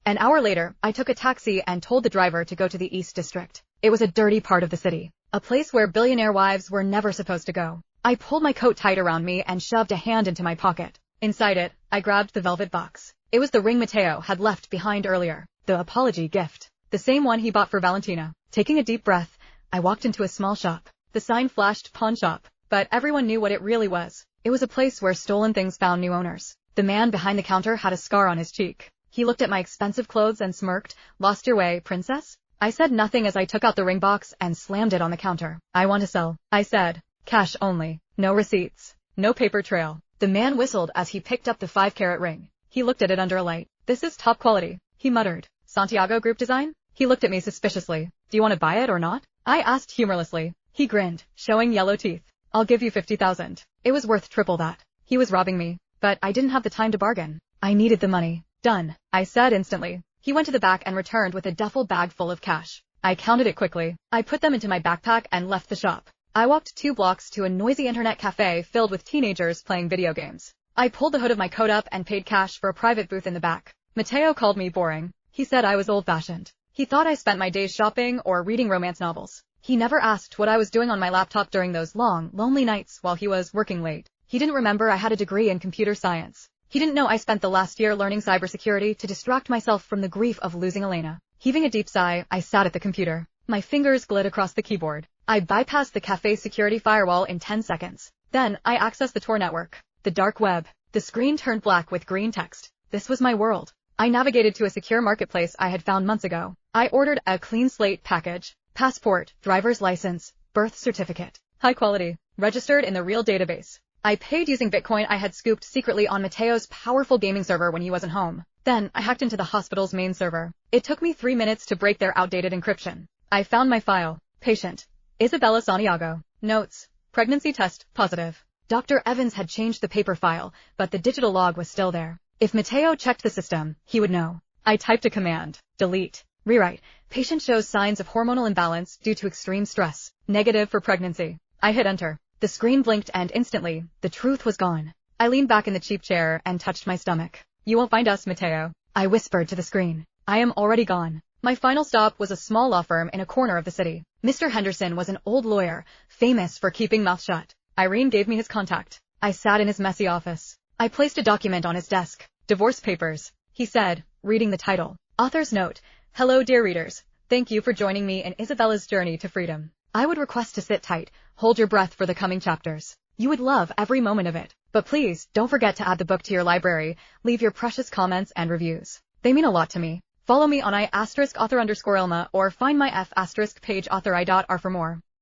An hour later, I took a taxi and told the driver to go to the East District. It was a dirty part of the city, a place where billionaire wives were never supposed to go. I pulled my coat tight around me and shoved a hand into my pocket. Inside it, I grabbed the velvet box. It was the ring Mateo had left behind earlier, the apology gift, the same one he bought for Valentina. Taking a deep breath, I walked into a small shop. The sign flashed pawn shop, but everyone knew what it really was. It was a place where stolen things found new owners. The man behind the counter had a scar on his cheek. He looked at my expensive clothes and smirked. "Lost your way, princess?" I said nothing as I took out the ring box and slammed it on the counter. "I want to sell," I said. "Cash only. No receipts. No paper trail." The man whistled as he picked up the 5-carat ring. He looked at it under a light. "This is top quality," he muttered. "Santiago Group design?" He looked at me suspiciously. "Do you want to buy it or not?" I asked humorlessly. He grinned, showing yellow teeth. "I'll give you 50,000. It was worth triple that." He was robbing me, but I didn't have the time to bargain. I needed the money. "Done," I said instantly. He went to the back and returned with a duffel bag full of cash. I counted it quickly. I put them into my backpack and left the shop. I walked 2 blocks to a noisy internet cafe filled with teenagers playing video games. I pulled the hood of my coat up and paid cash for a private booth in the back. Mateo called me boring. He said I was old-fashioned. He thought I spent my days shopping or reading romance novels. He never asked what I was doing on my laptop during those long, lonely nights while he was working late. He didn't remember I had a degree in computer science. He didn't know I spent the last year learning cybersecurity to distract myself from the grief of losing Elena. Heaving a deep sigh, I sat at the computer. My fingers glid across the keyboard. I bypassed the cafe's security firewall in 10 seconds. Then, I accessed the Tor network. The dark web. The screen turned black with green text. This was my world. I navigated to a secure marketplace I had found months ago. I ordered a clean slate package. Passport, driver's license, birth certificate. High quality. Registered in the real database. I paid using Bitcoin I had scooped secretly on Mateo's powerful gaming server when he wasn't home. Then, I hacked into the hospital's main server. It took me 3 minutes to break their outdated encryption. I found my file. Patient. Isabella Santiago. Notes. Pregnancy test, positive. Dr. Evans had changed the paper file, but the digital log was still there. If Mateo checked the system, he would know. I typed a command. Delete. Rewrite. Patient shows signs of hormonal imbalance due to extreme stress. Negative for pregnancy. I hit enter. The screen blinked and instantly, the truth was gone. I leaned back in the cheap chair and touched my stomach. "You won't find us, Mateo," I whispered to the screen. "I am already gone." My final stop was a small law firm in a corner of the city. Mr. Henderson was an old lawyer, famous for keeping mouth shut. Irene gave me his contact. I sat in his messy office. I placed a document on his desk. "Divorce papers," he said, reading the title. "Author's note. Hello dear readers. Thank you for joining me in Isabella's journey to freedom. I would request to sit tight, hold your breath for the coming chapters. You would love every moment of it. But please, don't forget to add the book to your library, leave your precious comments and reviews. They mean a lot to me. Follow me on I*author_Elma or find my F*page author I.R for more."